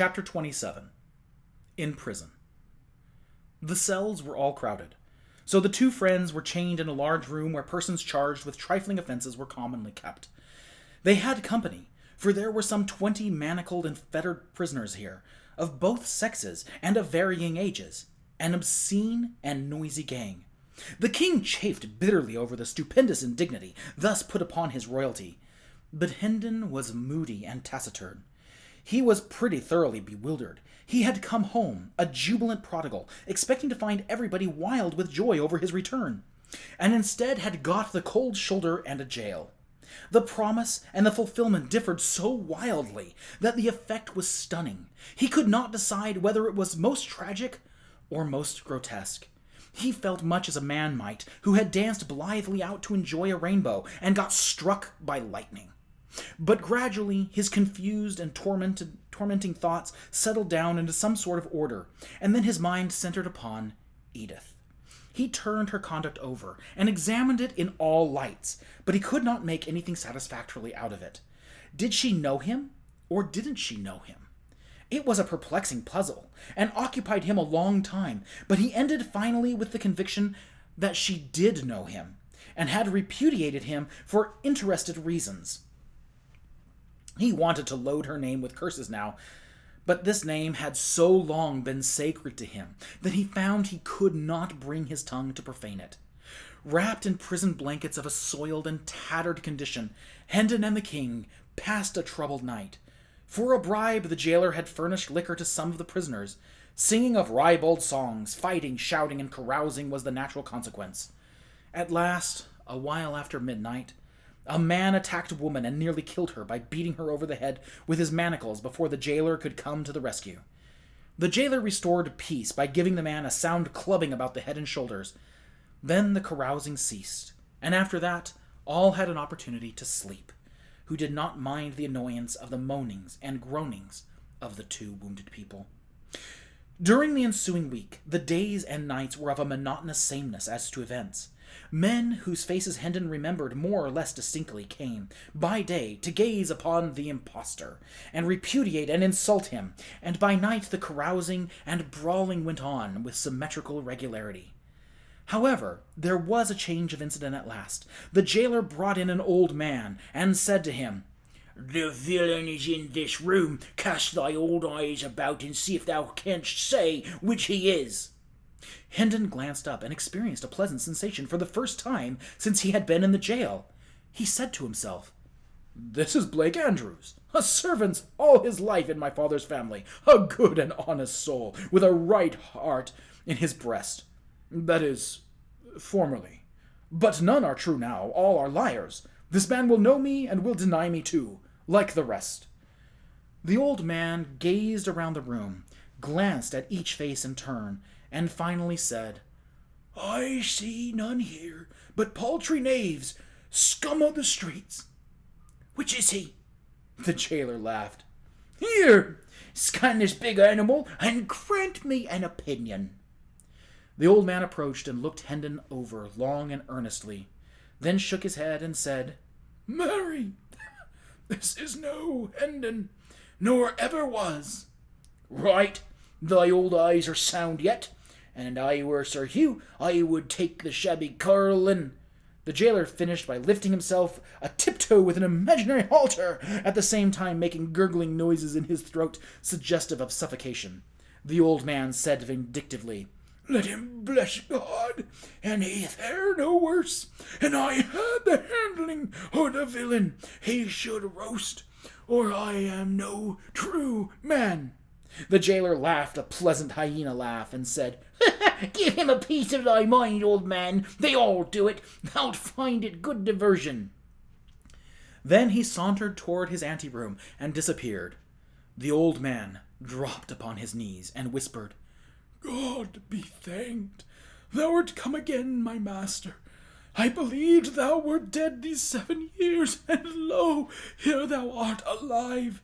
Chapter 27. In Prison. The cells were all crowded, so the two friends were chained in a large room where persons charged with trifling offenses were commonly kept. They had company, for there were some 20 manacled and fettered prisoners here, of both sexes and of varying ages, an obscene and noisy gang. The king chafed bitterly over the stupendous indignity thus put upon his royalty, but Hendon was moody and taciturn. He was pretty thoroughly bewildered. He had come home, a jubilant prodigal, expecting to find everybody wild with joy over his return, and instead had got the cold shoulder and a jail. The promise and the fulfillment differed so wildly that the effect was stunning. He could not decide whether it was most tragic or most grotesque. He felt much as a man might who had danced blithely out to enjoy a rainbow and got struck by lightning. But gradually his confused and tormenting thoughts settled down into some sort of order, and then his mind centered upon Edith. He turned her conduct over and examined it in all lights, but he could not make anything satisfactorily out of it. Did she know him, or didn't she know him? It was a perplexing puzzle, and occupied him a long time, but he ended finally with the conviction that she did know him, and had repudiated him for interested reasons. He wanted to load her name with curses now, but this name had so long been sacred to him that he found he could not bring his tongue to profane it. Wrapped in prison blankets of a soiled and tattered condition, Hendon and the king passed a troubled night. For a bribe, the jailer had furnished liquor to some of the prisoners. Singing of ribald songs, fighting, shouting, and carousing was the natural consequence. At last, a while after midnight, a man attacked a woman and nearly killed her by beating her over the head with his manacles before the jailer could come to the rescue. The jailer restored peace by giving the man a sound clubbing about the head and shoulders. Then the carousing ceased, and after that all had an opportunity to sleep, who did not mind the annoyance of the moanings and groanings of the two wounded people. During the ensuing week, the days and nights were of a monotonous sameness as to events. Men whose faces Hendon remembered more or less distinctly came, by day, to gaze upon the impostor, and repudiate and insult him, and by night the carousing and brawling went on with symmetrical regularity. However, there was a change of incident at last. The jailer brought in an old man, and said to him, "The villain is in this room. Cast thy old eyes about, and see if thou canst say which he is." Hendon glanced up and experienced a pleasant sensation for the first time since he had been in the jail. He said to himself, "This is Blake Andrews, a servant all his life in my father's family, a good and honest soul, with a right heart in his breast. That is, formerly. But none are true now, all are liars. This man will know me and will deny me too, like the rest." The old man gazed around the room, glanced at each face in turn, and finally said, "I see none here but paltry knaves, scum of the streets." "Which is he?" The jailer laughed. "Here, scan this big animal, and grant me an opinion." The old man approached and looked Hendon over long and earnestly, then shook his head and said, "Marry, this is no Hendon, nor ever was." "Right, thy old eyes are sound yet, and I were Sir Hugh, I would take the shabby curl and—" The jailer finished by lifting himself a tiptoe with an imaginary halter, at the same time making gurgling noises in his throat suggestive of suffocation. The old man said vindictively, "Let him bless God, and he fare no worse, and I had the handling o' the villain he should roast, or I am no true man." The jailer laughed a pleasant hyena laugh, and said, "Give him a piece of thy mind, old man. They all do it. Thou'lt find it good diversion." Then he sauntered toward his anteroom and disappeared. The old man dropped upon his knees and whispered, "God be thanked. Thou art come again, my master. I believed thou wert dead these 7 years, and lo, here thou art alive.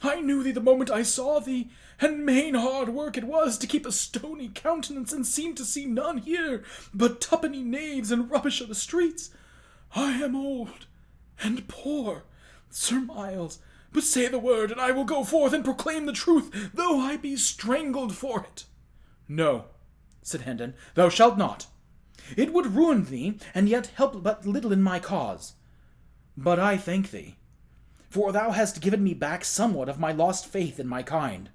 I knew thee the moment I saw thee, and main hard work it was to keep a stony countenance and seem to see none here but tuppenny knaves and rubbish of the streets. I am old and poor, Sir Miles, But say the word, and I will go forth and proclaim the truth, though I be strangled for it. No, said Hendon, thou shalt not. It would ruin thee, and yet help but little in my cause. But I thank thee, for thou hast given me back somewhat of my lost faith in my kind.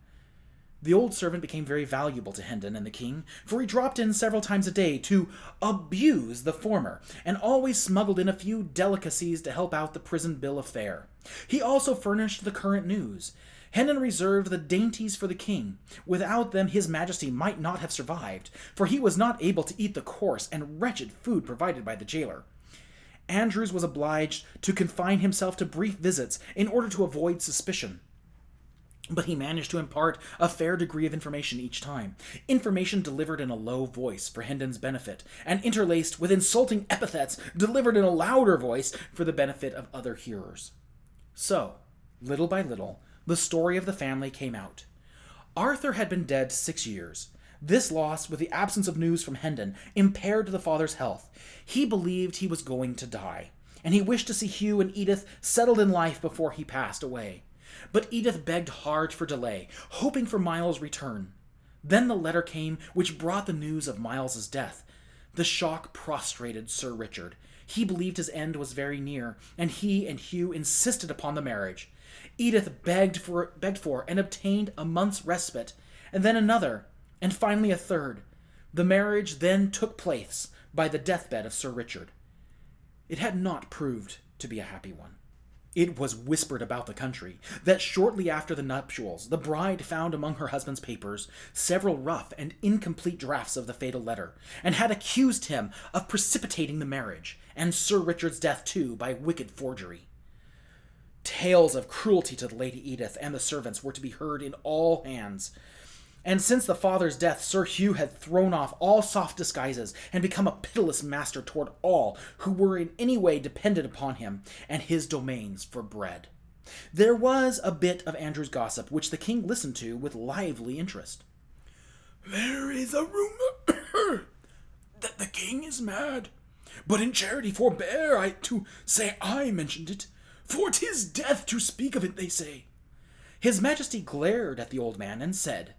The old servant became very valuable to Hendon and the king, for he dropped in several times a day to abuse the former, and always smuggled in a few delicacies to help out the prison bill of fare. He also furnished the current news. Hendon reserved the dainties for the king. Without them his majesty might not have survived, for he was not able to eat the coarse and wretched food provided by the jailer. Andrews was obliged to confine himself to brief visits in order to avoid suspicion. But he managed to impart a fair degree of information each time, information delivered in a low voice for Hendon's benefit, and interlaced with insulting epithets delivered in a louder voice for the benefit of other hearers. So, little by little, the story of the family came out. Arthur had been dead 6 years. This loss, with the absence of news from Hendon, impaired the father's health. He believed he was going to die, and he wished to see Hugh and Edith settled in life before he passed away. But Edith begged hard for delay, hoping for Miles's return. Then the letter came which brought the news of Miles's death. The shock prostrated Sir Richard. He believed his end was very near, and he and Hugh insisted upon the marriage. Edith begged for and obtained a month's respite, and then another, and finally a third. The marriage then took place by the deathbed of Sir Richard. It had not proved to be a happy one. It was whispered about the country that shortly after the nuptials, the bride found among her husband's papers several rough and incomplete drafts of the fatal letter, and had accused him of precipitating the marriage, and Sir Richard's death too, by wicked forgery. Tales of cruelty to the Lady Edith and the servants were to be heard in all hands. And since the father's death, Sir Hugh had thrown off all soft disguises and become a pitiless master toward all who were in any way dependent upon him and his domains for bread. There was a bit of Andrew's gossip which the king listened to with lively interest. "There is a rumor that the king is mad, but in charity forbear I to say I mentioned it, for 'tis death to speak of it, they say." His majesty glared at the old man and said,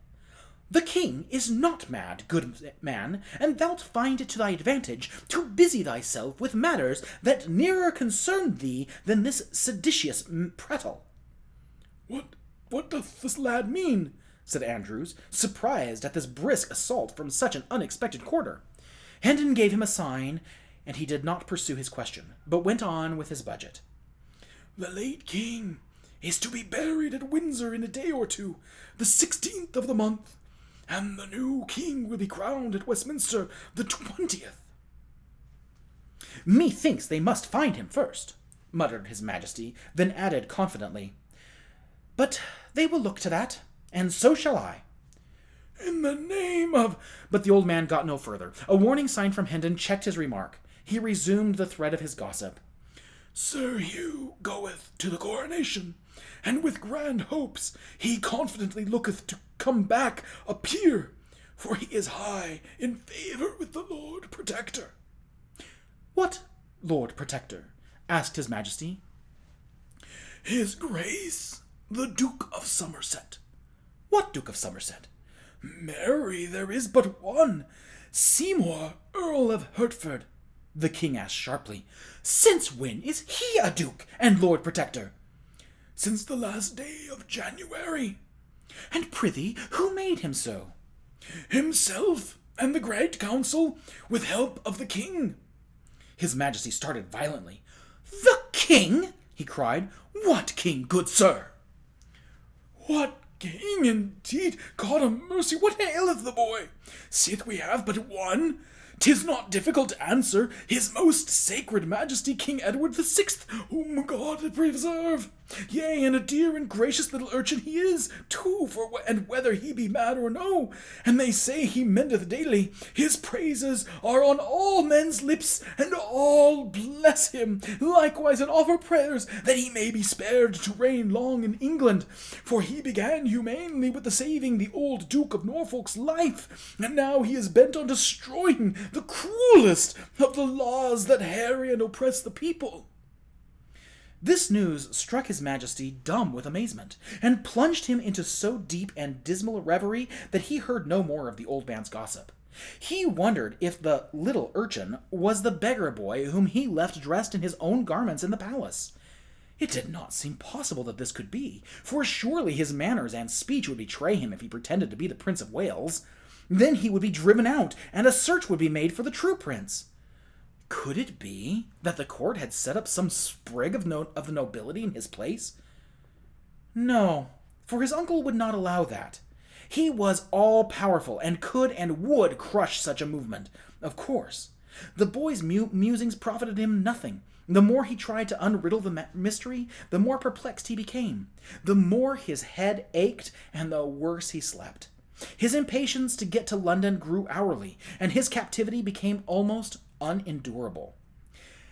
"The king is not mad, good man, and thou'lt find it to thy advantage to busy thyself with matters that nearer concern thee than this seditious prattle." What doth this lad mean?" said Andrews, surprised at this brisk assault from such an unexpected quarter. Hendon gave him a sign, and he did not pursue his question, but went on with his budget. "The late king is to be buried at Windsor in a day or two, the 16th of the month, and the new king will be crowned at Westminster the 20th. "Methinks they must find him first," muttered his majesty, then added confidently, "But they will look to that, and so shall I." "In the name of—" But the old man got no further. A warning sign from Hendon checked his remark. He resumed the thread of his gossip. "Sir Hugh goeth to the coronation, and with grand hopes he confidently looketh to come back a peer, for he is high in favour with the Lord Protector." "What Lord Protector?" asked his majesty. "His Grace, the Duke of Somerset." "What Duke of Somerset?" "Marry, there is but one, Seymour, Earl of Hertford." The king asked sharply, "Since when is he a duke and Lord Protector?" "Since the last day of January." "And prithee, who made him so?" "Himself and the Great Council, with help of the king." His majesty started violently. "The king?" he cried. "What king, good sir?" "What king, indeed? God a mercy, what aileth the boy? Sith we have but one, 'tis not difficult to answer. His most sacred majesty, King Edward the 6th, whom God preserve. Yea, and a dear and gracious little urchin he is, too, and whether he be mad or no, and they say he mendeth daily, his praises are on all men's lips, and all bless him, likewise and offer prayers that he may be spared to reign long in England, for he began humanely with the saving the old Duke of Norfolk's life, and now he is bent on destroying the cruelest of the laws that harry and oppress the people." This news struck his majesty dumb with amazement, and plunged him into so deep and dismal a reverie that he heard no more of the old man's gossip. He wondered if the little urchin was the beggar boy whom he left dressed in his own garments in the palace. It did not seem possible that this could be, for surely his manners and speech would betray him if he pretended to be the Prince of Wales. Then he would be driven out, and a search would be made for the true prince. Could it be that the court had set up some sprig of the nobility in his place? No, for his uncle would not allow that. He was all-powerful and could and would crush such a movement, of course. The boy's musings profited him nothing. The more he tried to unriddle the mystery, the more perplexed he became. The more his head ached, and the worse he slept. His impatience to get to London grew hourly, and his captivity became almost unendurable.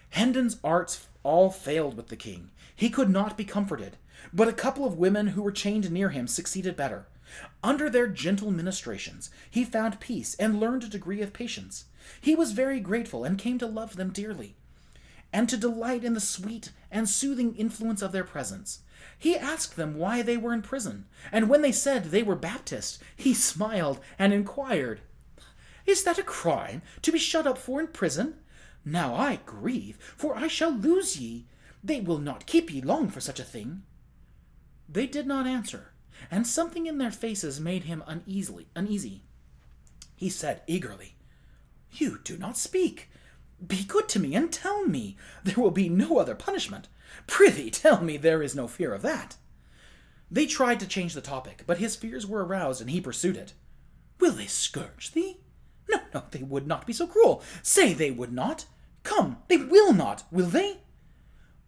Hendon's arts all failed with the king. He could not be comforted, but a couple of women who were chained near him succeeded better. Under their gentle ministrations, he found peace and learned a degree of patience. He was very grateful and came to love them dearly, and to delight in the sweet and soothing influence of their presence. He asked them why they were in prison, and when they said they were Baptists, he smiled and inquired, "Is that a crime to be shut up for in prison? Now I grieve, for I shall lose ye. They will not keep ye long for such a thing." They did not answer, and something in their faces made him uneasy. He said eagerly, "You do not speak. Be good to me and tell me. There will be no other punishment. Prithee, tell me there is no fear of that." They tried to change the topic, but his fears were aroused, and he pursued it. "Will they scourge thee? No, they would not be so cruel. Say they would not. Come, they will not, will they?"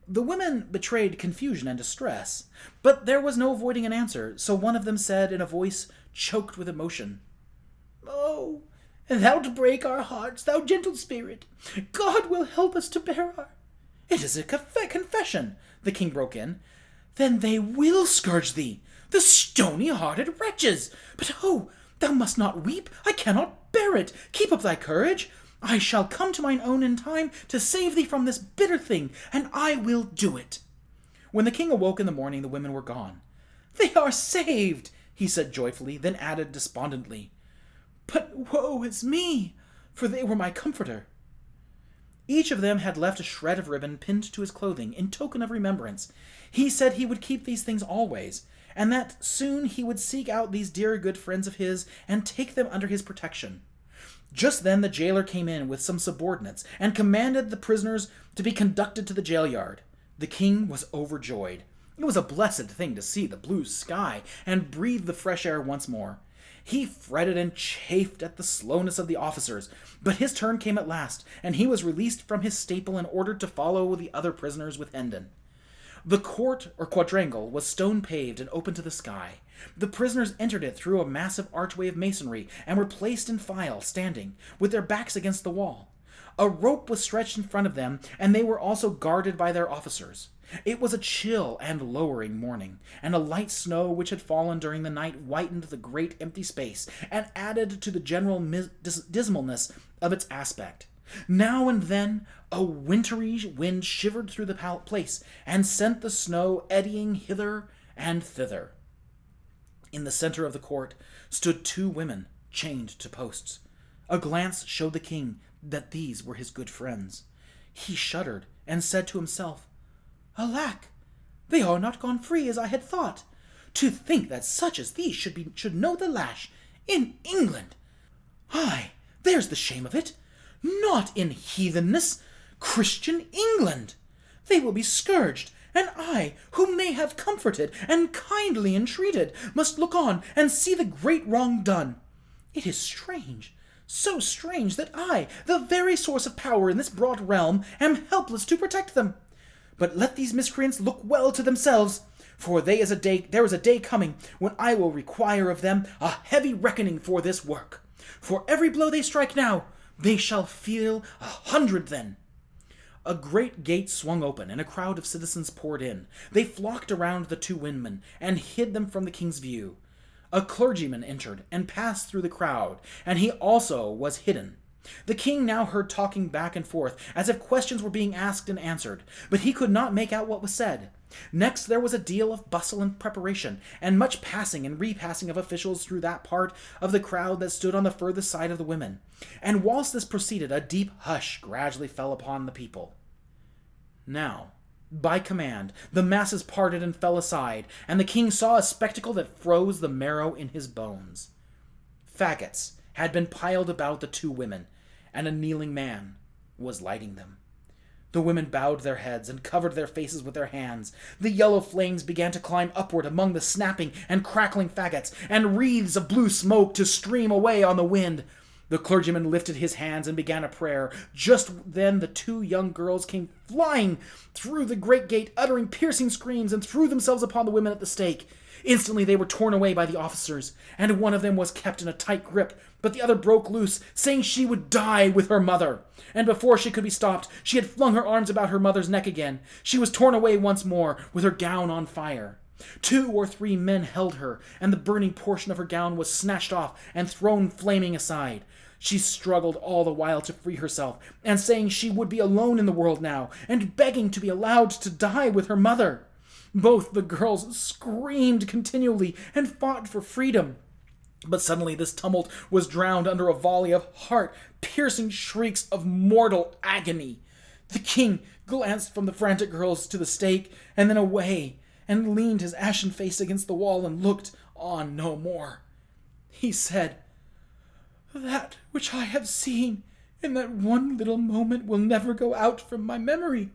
The women betrayed confusion and distress, but there was no avoiding an answer, so one of them said in a voice choked with emotion, "Oh, thou'lt break our hearts, thou gentle spirit. God will help us to bear our—" "It is a confession," the king broke in. "Then they will scourge thee, the stony-hearted wretches! But oh, thou must not weep. I cannot bear it. Keep up thy courage. I shall come to mine own in time to save thee from this bitter thing, and I will do it." When the king awoke in the morning, the women were gone. "They are saved," he said joyfully, then added despondently, "But woe is me, for they were my comforter." Each of them had left a shred of ribbon pinned to his clothing in token of remembrance. He said he would keep these things always, and that soon he would seek out these dear good friends of his and take them under his protection. Just then the jailer came in with some subordinates and commanded the prisoners to be conducted to the jail yard. The king was overjoyed. It was a blessed thing to see the blue sky and breathe the fresh air once more. He fretted and chafed at the slowness of the officers, but his turn came at last, and he was released from his staple and ordered to follow the other prisoners with Hendon. The court, or quadrangle, was stone-paved and open to the sky. The prisoners entered it through a massive archway of masonry and were placed in file, standing, with their backs against the wall. A rope was stretched in front of them, and they were also guarded by their officers. It was a chill and lowering morning, and a light snow which had fallen during the night whitened the great empty space and added to the general dismalness of its aspect. Now and then a wintry wind shivered through the place and sent the snow eddying hither and thither. In the center of the court stood two women chained to posts. A glance showed the king that these were his good friends. He shuddered and said to himself, "Alack, they are not gone free as I had thought. To think that such as these should know the lash in England! Aye, there's the shame of it. Not in heathenness, Christian England. They will be scourged, and I, whom they have comforted and kindly entreated, must look on and see the great wrong done. It is strange, so strange that I, the very source of power in this broad realm, am helpless to protect them. But let these miscreants look well to themselves, for there is a day coming when I will require of them a heavy reckoning for this work. For every blow they strike now, they shall feel 100 then." A great gate swung open, and a crowd of citizens poured in. They flocked around the two women and hid them from the king's view. A clergyman entered and passed through the crowd, and he also was hidden. The king now heard talking back and forth, as if questions were being asked and answered, but he could not make out what was said. Next there was a deal of bustle and preparation, and much passing and repassing of officials through that part of the crowd that stood on the furthest side of the women. And whilst this proceeded, a deep hush gradually fell upon the people. Now, by command, the masses parted and fell aside, and the king saw a spectacle that froze the marrow in his bones. Faggots had been piled about the two women, and a kneeling man was lighting them. The women bowed their heads and covered their faces with their hands. The yellow flames began to climb upward among the snapping and crackling faggots, and wreaths of blue smoke to stream away on the wind. The clergyman lifted his hands and began a prayer. Just then the two young girls came flying through the great gate, uttering piercing screams, and threw themselves upon the women at the stake. Instantly they were torn away by the officers, and one of them was kept in a tight grip, but the other broke loose, saying she would die with her mother. And before she could be stopped, she had flung her arms about her mother's neck again. She was torn away once more, with her gown on fire. 2 or 3 men held her, and the burning portion of her gown was snatched off and thrown flaming aside. She struggled all the while to free herself, and saying she would be alone in the world now, and begging to be allowed to die with her mother. Both the girls screamed continually and fought for freedom. But suddenly this tumult was drowned under a volley of heart-piercing shrieks of mortal agony. The king glanced from the frantic girls to the stake, and then away, and leaned his ashen face against the wall and looked on no more. He said, "That which I have seen in that one little moment will never go out from my memory,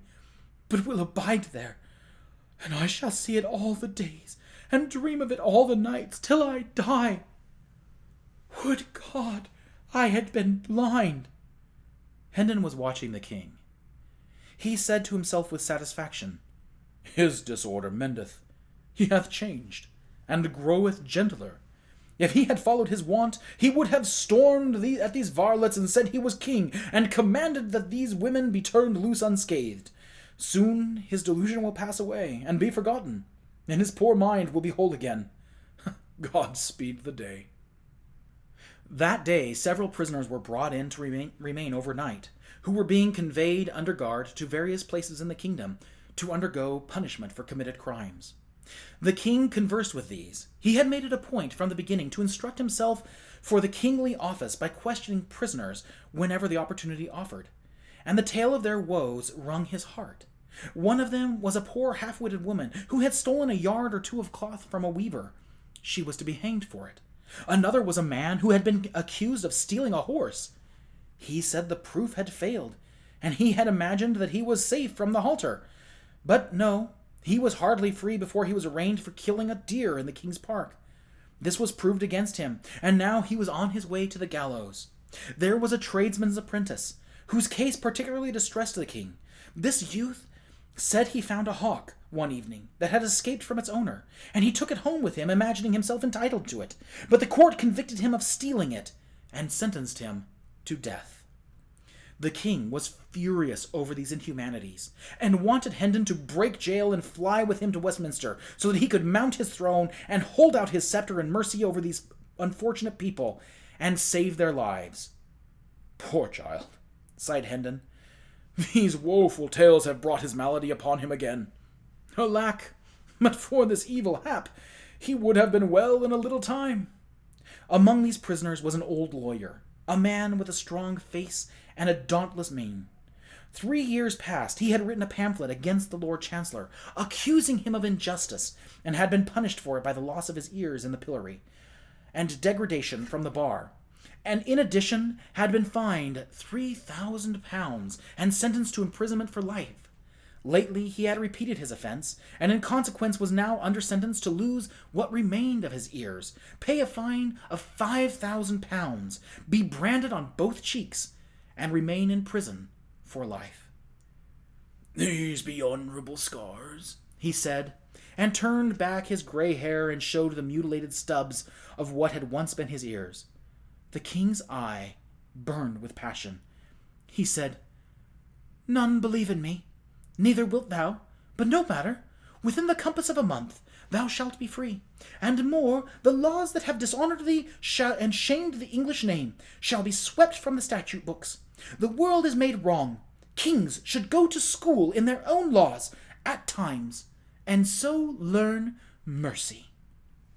but will abide there, and I shall see it all the days, and dream of it all the nights, till I die. Would God I had been blind!" Hendon was watching the king. He said to himself with satisfaction, "His disorder mendeth. He hath changed, and groweth gentler. If he had followed his wont, he would have stormed at these varlets and said he was king, and commanded that these women be turned loose unscathed. Soon his delusion will pass away, and be forgotten, and his poor mind will be whole again. God speed the day." That day several prisoners were brought in to remain overnight, who were being conveyed under guard to various places in the kingdom to undergo punishment for committed crimes. The king conversed with these. He had made it a point from the beginning to instruct himself for the kingly office by questioning prisoners whenever the opportunity offered, and the tale of their woes wrung his heart. One of them was a poor half-witted woman who had stolen a yard or 2 of cloth from a weaver. She was to be hanged for it. Another was a man who had been accused of stealing a horse. He said the proof had failed, and he had imagined that he was safe from the halter. But no, he was hardly free before he was arraigned for killing a deer in the king's park. This was proved against him, and now he was on his way to the gallows. There was a tradesman's apprentice, whose case particularly distressed the king. This youth said he found a hawk one evening that had escaped from its owner, and he took it home with him, imagining himself entitled to it. But the court convicted him of stealing it, and sentenced him to death. The king was furious over these inhumanities, and wanted Hendon to break jail and fly with him to Westminster, so that he could mount his throne and hold out his scepter in mercy over these unfortunate people, and save their lives. "Poor child," sighed Hendon. "These woeful tales have brought his malady upon him again. Alack, but for this evil hap, he would have been well in a little time." Among these prisoners was an old lawyer, a man with a strong face and a dauntless mien. 3 years past he had written a pamphlet against the Lord Chancellor, accusing him of injustice, and had been punished for it by the loss of his ears in the pillory, and degradation from the bar, and in addition had been fined £3,000 and sentenced to imprisonment for life. Lately he had repeated his offense, and in consequence was now under sentence to lose what remained of his ears, pay a fine of £5,000, be branded on both cheeks, and remain in prison for life. "These be honourable scars," he said, and turned back his grey hair and showed the mutilated stubs of what had once been his ears. The king's eye burned with passion. He said, "None believe in me, neither wilt thou, but no matter. Within the compass of a month, thou shalt be free. And more, the laws that have dishonored thee and shamed the English name shall be swept from the statute books. The world is made wrong. Kings should go to school in their own laws at times, and so learn mercy.